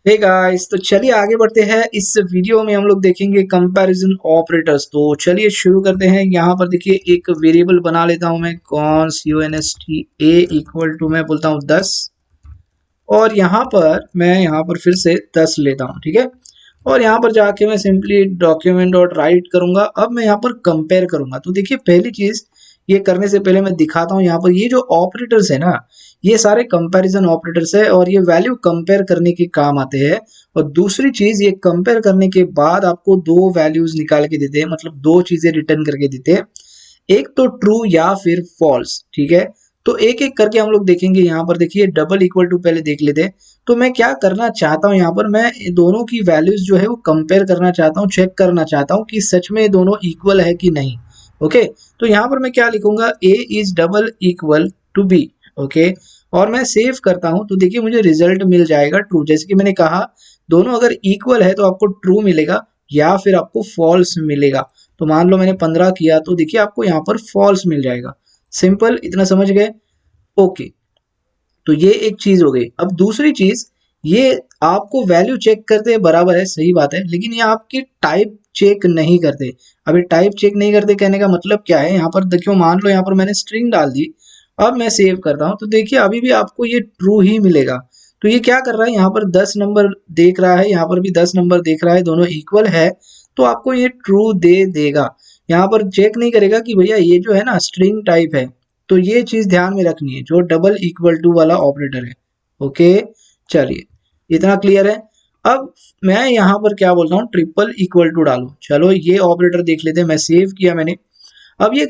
Hey guys, तो चलिए आगे बढ़ते हैं। इस वीडियो में हम लोग देखेंगे कंपैरिजन ऑपरेटर्स। तो चलिए शुरू करते हैं। यहाँ पर देखिए एक वेरिएबल बना लेता हूँ मैं, कॉन्स UNST a इक्वल टू मैं बोलता हूँ 10, और मैं यहाँ पर फिर से 10 लेता हूँ, ठीक है। और यहाँ पर जाके मैं सिंपली डॉक्यूमेंट डॉट राइट करूंगा। अब मैं यहाँ पर कंपेयर करूंगा। तो देखिए पहली चीज ये करने से पहले मैं दिखाता हूँ, यहाँ पर ये जो ऑपरेटर्स है ना, ये सारे कंपैरिजन ऑपरेटर्स है और ये वैल्यू कंपेयर करने के काम आते हैं। और दूसरी चीज, ये कंपेयर करने के बाद आपको दो वैल्यूज निकाल के देते हैं, मतलब दो चीजें रिटर्न करके देते हैं, एक तो ट्रू या फिर फॉल्स, ठीक है। तो एक एक करके हम लोग देखेंगे। यहाँ पर देखिए डबल इक्वल टू पहले देख लेते हैं। तो मैं क्या करना चाहता हूँ, यहाँ पर मैं दोनों की वैल्यूज जो है वो कंपेयर करना चाहता हूँ, चेक करना चाहता हूँ कि सच में दोनों इक्वल है कि नहीं। ओके, तो यहाँ पर मैं क्या लिखूंगा, a is double equal to b. Okay, और मैं सेव करता हूँ। तो देखिए मुझे रिजल्ट मिल जाएगा ट्रू। जैसे कि मैंने कहा, दोनों अगर इक्वल है तो आपको ट्रू मिलेगा या फिर आपको फॉल्स मिलेगा। तो मान लो मैंने 15 किया, तो देखिए आपको यहाँ पर फॉल्स मिल जाएगा। सिंपल, इतना समझ गए। ओके, तो ये एक चीज हो गई। अब दूसरी चीज, ये आपको वैल्यू चेक करते हैं, बराबर है, सही बात है, लेकिन ये आपकी टाइप चेक नहीं करते। अभी टाइप चेक नहीं करते कहने का मतलब क्या है, यहाँ पर देखियो, मान लो यहाँ पर मैंने स्ट्रिंग डाल दी। अब मैं सेव करता हूँ तो देखिए अभी भी आपको ये ट्रू ही मिलेगा। तो ये क्या कर रहा है, यहाँ पर 10 नंबर देख रहा है, यहाँ पर भी 10 नंबर देख रहा है, दोनों इक्वल है, तो आपको ये ट्रू दे देगा। यहाँ पर चेक नहीं करेगा कि भैया ये जो है ना स्ट्रिंग टाइप है। तो ये चीज ध्यान में रखनी है, जो डबल इक्वल टू वाला ऑपरेटर है। ओके, चलिए इतना क्लियर है। अब मैं यहाँ पर क्या बोलता हूँ, ट्रिपल इक्वल टू डालो। चलो ये ऑपरेटर देख लेते हैं, मैं सेव किया मैंने। अब ये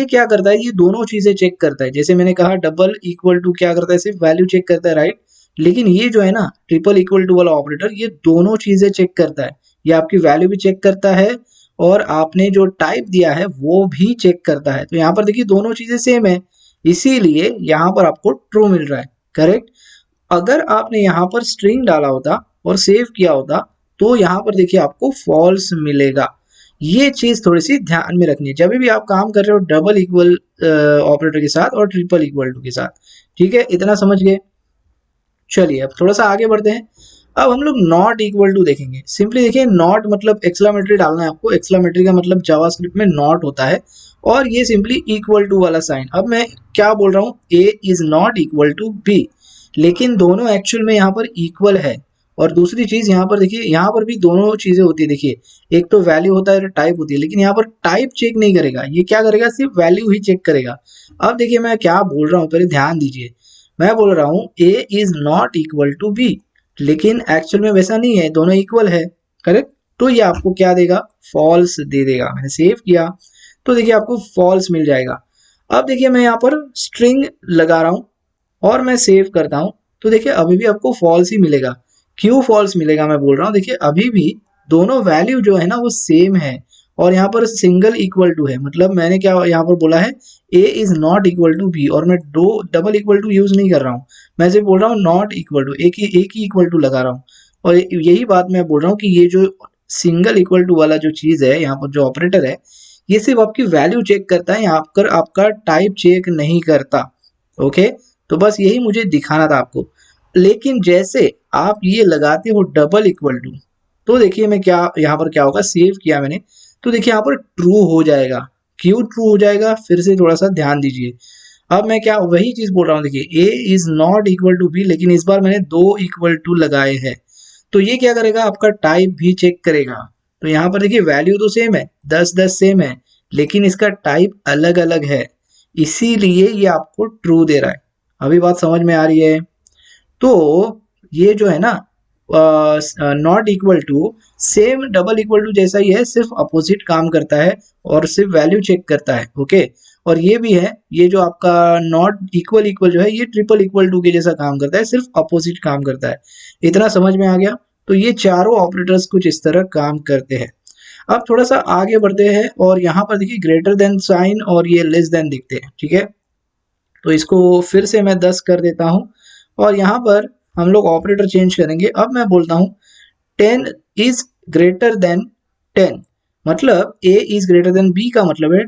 क्या करता है, ये दोनों चीजें चेक करता है। जैसे मैंने कहा डबल इक्वल टू क्या करता है, सिर्फ वैल्यू चेक करता है, राइट। लेकिन ये जो है ना ट्रिपल इक्वल टू वाला ऑपरेटर, ये दोनों चीजें चेक करता है। ये आपकी वैल्यू भी चेक करता है और आपने जो टाइप दिया है वो भी चेक करता है। तो यहाँ पर देखिए दोनों चीजें सेम है, इसीलिए यहाँ पर आपको ट्रू मिल रहा है, करेक्ट। अगर आपने यहाँ पर स्ट्रिंग डाला होता और सेव किया होता, तो यहाँ पर देखिए आपको फॉल्स मिलेगा। ये चीज थोड़ी सी ध्यान में रखनी है जब भी आप काम कर रहे हो डबल इक्वल ऑपरेटर के साथ और ट्रिपल इक्वल टू के साथ, ठीक है, इतना समझ गए। चलिए अब थोड़ा सा आगे बढ़ते हैं। अब हम लोग नॉट इक्वल टू देखेंगे। सिंपली देखिए, नॉट मतलब एक्सक्लामेटरी डालना है आपको। एक्सक्लामेटरी का मतलब जावास्क्रिप्ट में नॉट होता है, और ये सिंपली इक्वल टू वाला साइन। अब मैं क्या बोल रहा हूँ, a is not equal to b, लेकिन दोनों एक्चुअल में यहाँ पर इक्वल है। और दूसरी चीज यहाँ पर देखिए, यहाँ पर भी दोनों चीजें होती है। देखिए एक तो वैल्यू होता है, टाइप होती है, लेकिन यहाँ पर टाइप चेक नहीं करेगा। ये क्या करेगा, सिर्फ वैल्यू ही चेक करेगा। अब देखिए मैं क्या बोल रहा हूँ, पहले ध्यान दीजिए। मैं बोल रहा हूँ a is not equal to b, लेकिन एक्चुअल में वैसा नहीं है, दोनों इक्वल है, करेक्ट। तो ये आपको क्या देगा, फॉल्स दे देगा। मैंने सेव किया तो देखिए आपको फॉल्स मिल जाएगा। अब देखिए मैं यहाँ पर स्ट्रिंग लगा रहा हूँ और मैं सेव करता हूँ, तो देखिए अभी भी आपको फॉल्स ही मिलेगा। क्यों फॉल्स मिलेगा मैं बोल रहा हूँ, देखिए अभी भी दोनों वैल्यू जो है ना वो सेम है, और यहाँ पर सिंगल इक्वल टू है। मतलब मैंने क्या यहाँ पर बोला है, a is not equal to b, और मैं दो डबल इक्वल टू यूज नहीं कर रहा हूँ। मैं सिर्फ बोल रहा हूँ नॉट इक्वल टू, एक ही इक्वल टू लगा रहा हूँ। और यही बात मैं बोल रहा हूँ कि ये जो सिंगल इक्वल टू वाला जो चीज है, यहाँ पर जो ऑपरेटर है, ये सिर्फ आपकी वैल्यू चेक करता है, यहाँ पर आपका टाइप चेक नहीं करता। ओके, तो बस यही मुझे दिखाना था आपको। लेकिन जैसे आप ये लगाते हो डबल इक्वल टू, तो देखिए मैं क्या यहाँ पर क्या होगा, सेव किया मैंने, तो देखिए यहाँ पर ट्रू हो जाएगा। क्यों ट्रू हो जाएगा, फिर से थोड़ा सा ध्यान दीजिए। अब मैं क्या वही चीज बोल रहा हूँ, देखिए a is not equal to b, लेकिन इस बार मैंने दो इक्वल टू लगाए हैं। तो ये क्या करेगा, आपका टाइप भी चेक करेगा। तो यहाँ पर देखिए वैल्यू तो सेम है, 10 10 सेम है, लेकिन इसका टाइप अलग अलग है, इसीलिए ये आपको ट्रू दे रहा है। अभी बात समझ में आ रही है। तो ये जो है ना not equal to, same double equal to जैसा ही है, सिर्फ अपोजिट काम करता है और सिर्फ वैल्यू चेक करता है। ओके, और ये भी है, ये जो आपका नॉट इक्वल इक्वल जो है, ये ट्रिपल इक्वल टू के जैसा काम करता है, सिर्फ अपोजिट काम करता है। इतना समझ में आ गया। तो ये चारों ऑपरेटर्स कुछ इस तरह काम करते हैं। अब थोड़ा सा आगे बढ़ते हैं, और यहाँ पर देखिए ग्रेटर देन साइन और ये लेस देन दिखते हैं, ठीक है। तो इसको फिर से मैं 10 कर देता हूँ, और यहाँ पर हम लोग ऑपरेटर चेंज करेंगे। अब मैं बोलता हूँ 10 इज ग्रेटर देन 10, मतलब ए इज ग्रेटर देन बी का मतलब है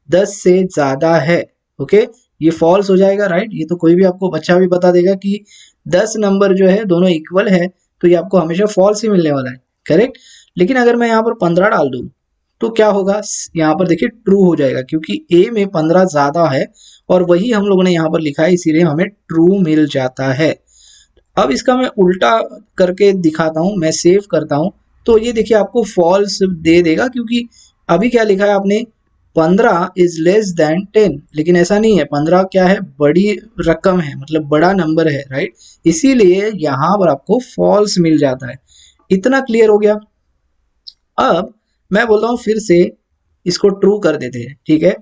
10 से ज्यादा है। ओके, ये फॉल्स हो जाएगा, राइट। ये तो कोई भी आपको बच्चा भी बता देगा कि 10 नंबर जो है दोनों इक्वल है, तो ये आपको हमेशा फॉल्स ही मिलने वाला है, करेक्ट। लेकिन अगर मैं यहाँ पर 15 डाल दूं तो क्या होगा, यहाँ पर देखिए ट्रू हो जाएगा, क्योंकि ए में 15 ज्यादा है और वही हम लोगों ने यहाँ पर लिखा है, इसीलिए हमें ट्रू मिल जाता है। अब इसका मैं उल्टा करके दिखाता हूँ, मैं सेव करता हूँ, तो ये देखिए आपको फॉल्स दे देगा, क्योंकि अभी क्या लिखा है आपने, 15 इज लेस देन 10, लेकिन ऐसा नहीं है, 15 क्या है, बड़ी रकम है, मतलब बड़ा नंबर है, राइट। इसीलिए यहाँ पर आपको फॉल्स मिल जाता है। इतना क्लियर हो गया। अब मैं बोलता हूँ फिर से इसको ट्रू कर देते हैं, ठीक है।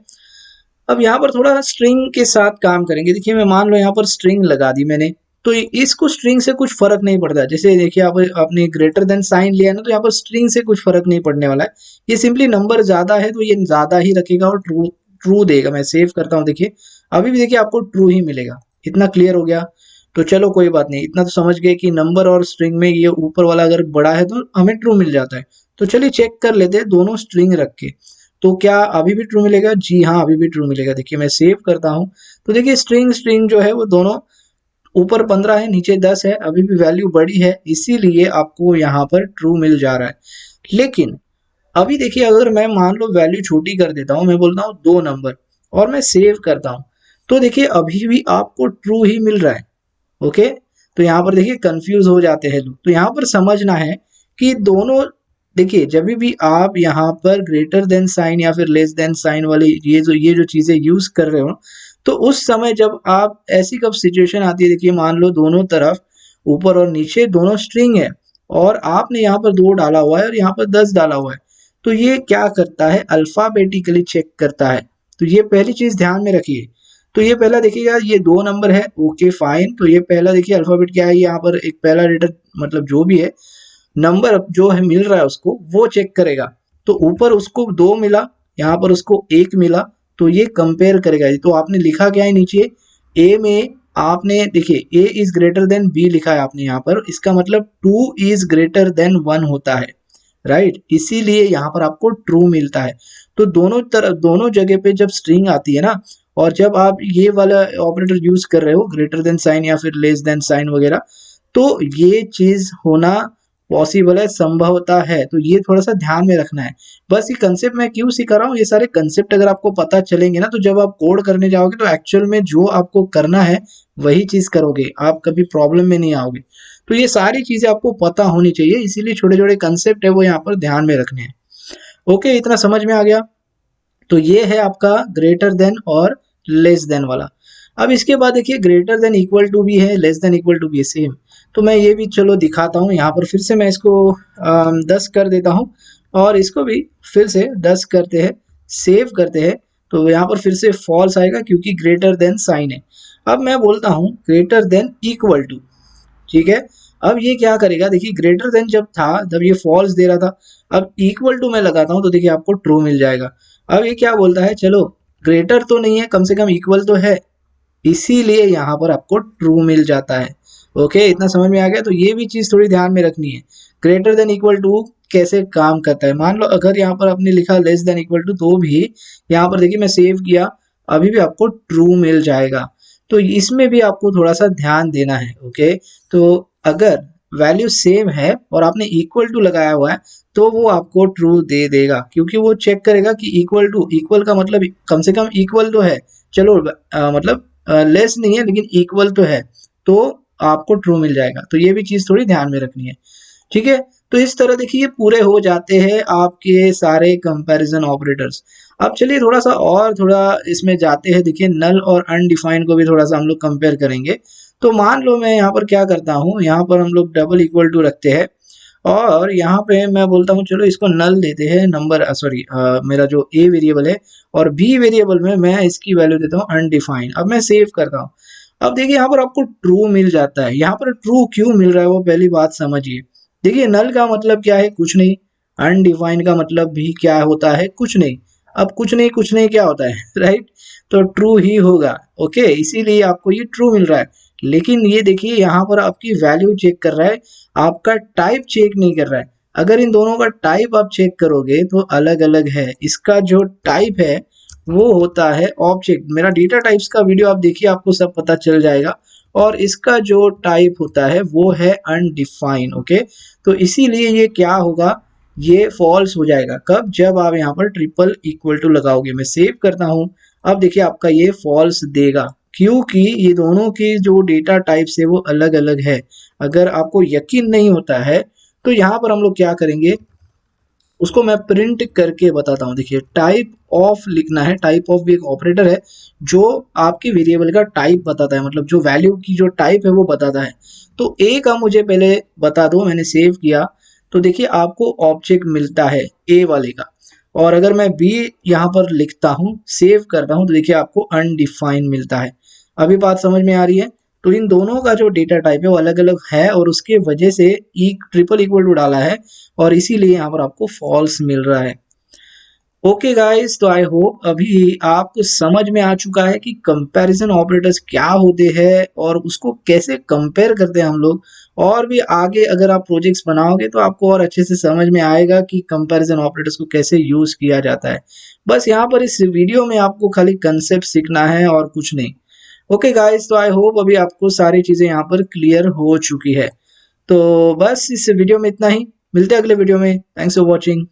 अब यहाँ पर थोड़ा स्ट्रिंग के साथ काम करेंगे। देखिए मैं मान लो यहाँ पर स्ट्रिंग लगा दी मैंने, तो इसको स्ट्रिंग से कुछ फर्क नहीं पड़ता। जैसे देखिए आप आपने ग्रेटर देन साइन लिया ना, तो यहाँ पर स्ट्रिंग से कुछ फर्क नहीं पड़ने वाला है। ये सिंपली नंबर ज्यादा है तो ये ज्यादा ही रखेगा और ट्रू ट्रू देगा। मैं सेव करता हूँ, देखिए अभी भी देखिए आपको ट्रू ही मिलेगा। इतना क्लियर हो गया। तो चलो कोई बात नहीं, इतना तो समझ गए कि नंबर और स्ट्रिंग में ये ऊपर वाला अगर बड़ा है तो हमें ट्रू मिल जाता है। तो चलिए चेक कर लेते हैं दोनों स्ट्रिंग रख के, तो क्या अभी भी ट्रू मिलेगा? जी हाँ, अभी भी ट्रू मिलेगा। देखिए मैं सेव करता हूँ, तो देखिए स्ट्रिंग स्ट्रिंग जो है वो दोनों ऊपर 15 है, नीचे 10 है, अभी भी वैल्यू बड़ी है, इसीलिए आपको यहाँ पर ट्रू मिल जा रहा है। लेकिन अभी देखिए अगर मैं मान लो वैल्यू छोटी कर देता हूँ, मैं बोलता हूँ 2 नंबर और मैं सेव करता हूँ, तो देखिए अभी भी आपको ट्रू ही मिल रहा है। ओके, तो यहाँ पर देखिए कंफ्यूज हो जाते हैं लोग। तो यहाँ पर समझना है कि दोनों, देखिए जब भी आप यहाँ पर ग्रेटर देन साइन या फिर लेस देन साइन वाली ये जो चीजें यूज कर रहे हो, तो उस समय जब आप ऐसी कब सिचुएशन आती है, देखिए मान लो दोनों तरफ ऊपर और नीचे दोनों स्ट्रिंग है और आपने यहाँ पर 2 डाला हुआ है और यहाँ पर 10 डाला हुआ है, तो ये क्या करता है, अल्फाबेटिकली चेक करता है। तो ये पहली चीज ध्यान में रखिए। तो ये पहला देखिएगा, ये 2 नंबर है, ओके फाइन। तो ये पहला देखिए अल्फाबेट क्या है, यहाँ पर एक पहला लेटर मतलब जो भी है नंबर जो है मिल रहा है उसको वो चेक करेगा। तो ऊपर उसको 2 मिला, यहाँ पर उसको 1 मिला, तो ये कंपेयर करेगा। तो आपने लिखा क्या है नीचे, ए में आपने देखिए a is greater than B लिखा है आपने यहाँ पर, इसका मतलब 2 इज ग्रेटर देन 1 होता है, राइट। इसीलिए यहाँ पर आपको ट्रू मिलता है। तो दोनों तरफ दोनों जगह पे जब स्ट्रिंग आती है ना, और जब आप ये वाला ऑपरेटर यूज कर रहे हो ग्रेटर देन साइन या फिर लेस देन साइन वगैरह, तो ये चीज होना पॉसिबल है, संभवता है। तो ये थोड़ा सा ध्यान में रखना है। बस ये कंसेप्ट मैं क्यों सिखा रहा हूँ, ये सारे कंसेप्ट अगर आपको पता चलेंगे ना, तो जब आप कोड करने जाओगे तो एक्चुअल में जो आपको करना है वही चीज करोगे, आप कभी प्रॉब्लम में नहीं आओगे। तो ये सारी चीजें आपको पता होनी चाहिए, इसीलिए छोटे छोटे कंसेप्ट है वो यहाँ पर ध्यान में रखने हैं। ओके, इतना समझ में आ गया। तो ये है आपका ग्रेटर देन और लेस देन वाला। अब इसके बाद देखिए ग्रेटर देन इक्वल टू भी है, लेस देन इक्वल टू भी है, सेम। तो मैं ये भी चलो दिखाता हूँ। यहाँ पर फिर से मैं इसको 10 कर देता हूँ और इसको भी फिर से 10 करते हैं, सेव करते हैं। तो यहाँ पर फिर से फॉल्स आएगा क्योंकि ग्रेटर देन साइन है। अब मैं बोलता हूँ ग्रेटर देन इक्वल टू, ठीक है। अब ये क्या करेगा, देखिए ग्रेटर देन जब था जब ये फॉल्स दे रहा था, अब इक्वल टू मैं लगाता हूँ तो देखिए आपको ट्रू मिल जाएगा। अब ये क्या बोलता है, चलो ग्रेटर तो नहीं है, कम से कम इक्वल तो है, इसीलिए यहाँ पर आपको ट्रू मिल जाता है। ओके, इतना समझ में आ गया। तो ये भी चीज थोड़ी ध्यान में रखनी है, ग्रेटर देन इक्वल टू कैसे काम करता है। मान लो अगर यहाँ पर आपने लिखा लेस देन इक्वल टू, तो भी यहाँ पर देखिए मैं सेव किया, अभी भी आपको ट्रू मिल जाएगा। तो इसमें भी आपको थोड़ा सा ध्यान देना है। ओके, तो अगर वैल्यू सेम है और आपने इक्वल टू लगाया हुआ है तो वो आपको ट्रू दे देगा, क्योंकि वो चेक करेगा कि इक्वल टू, इक्वल का मतलब कम से कम इक्वल तो है, चलो मतलब लेस नहीं है लेकिन इक्वल तो है, तो आपको ट्रू मिल जाएगा। तो ये भी चीज थोड़ी ध्यान में रखनी है, ठीक है। तो इस तरह देखिए पूरे हो जाते हैं आपके सारे कंपैरिजन ऑपरेटर्स। अब चलिए थोड़ा सा और थोड़ा इसमें जाते हैं। देखिए नल और अनडिफाइंड को भी थोड़ा सा हम लोग कंपेयर करेंगे। तो मान लो मैं यहाँ पर क्या करता हूँ, यहाँ पर हम लोग डबल इक्वल टू रखते हैं और यहाँ पे मैं बोलता हूँ चलो इसको नल देते हैं, नंबर सॉरी मेरा जो ए वेरिएबल है, और बी वेरिएबल में मैं इसकी वैल्यू देता हूँ अनडिफाइंड। अब मैं सेव करता हूँ। अब देखिए यहाँ पर आपको ट्रू मिल जाता है। यहाँ पर ट्रू क्यों मिल रहा है वो पहली बात समझिए। देखिए नल का मतलब क्या है, कुछ नहीं। अनडिफाइंड का मतलब भी क्या होता है, कुछ नहीं। अब कुछ नहीं क्या होता है, राइट। तो ट्रू ही होगा। ओके, इसीलिए आपको ये ट्रू मिल रहा है। लेकिन ये देखिए यहाँ पर आपकी वैल्यू चेक कर रहा है, आपका टाइप चेक नहीं कर रहा है। अगर इन दोनों का टाइप आप चेक करोगे तो अलग अलग है। इसका जो टाइप है वो होता है ऑब्जेक्ट। मेरा डेटा टाइप्स का वीडियो आप देखिए, आपको सब पता चल जाएगा। और इसका जो टाइप होता है वो है अनडिफाइन। ओके, तो इसीलिए ये क्या होगा, ये फॉल्स हो जाएगा। कब? जब आप यहाँ पर ट्रिपल इक्वल टू लगाओगे। मैं सेव करता हूँ। अब देखिए आपका ये फॉल्स देगा, क्योंकि ये दोनों की जो डेटा टाइप्स है वो अलग अलग है। अगर आपको यकीन नहीं होता है तो यहाँ पर हम लोग क्या करेंगे, उसको मैं प्रिंट करके बताता हूँ। देखिए टाइप ऑफ लिखना है। टाइप ऑफ भी एक ऑपरेटर है जो आपकी वेरिएबल का टाइप बताता है, मतलब जो वैल्यू की जो टाइप है वो बताता है। तो ए का मुझे पहले बता दो, मैंने सेव किया तो देखिए आपको ऑब्जेक्ट मिलता है ए वाले का। और अगर मैं बी यहाँ पर लिखता हूँ, सेव करता हूँ, तो देखिए आपको अनडिफाइन मिलता है। अभी बात समझ में आ रही है? तो इन दोनों का जो डेटा टाइप है वो अलग अलग है और उसके वजह से ई ट्रिपल इक्वल टू डाला है और इसीलिए यहाँ पर आपको फॉल्स मिल रहा है। ओके गाइस, तो आई होप अभी आपको समझ में आ चुका है कि कंपैरिजन ऑपरेटर्स क्या होते हैं और उसको कैसे कंपेयर करते हैं हम लोग। और भी आगे अगर आप प्रोजेक्ट्स बनाओगे तो आपको और अच्छे से समझ में आएगा कि कंपैरिजन ऑपरेटर्स को कैसे यूज किया जाता है। बस यहाँ पर इस वीडियो में आपको खाली कंसेप्ट सीखना है और कुछ नहीं। ओके गाइस, तो आई होप अभी आपको सारी चीजें यहाँ पर क्लियर हो चुकी है। तो बस इस वीडियो में इतना ही। मिलते हैं अगले वीडियो में। Thanks for watching.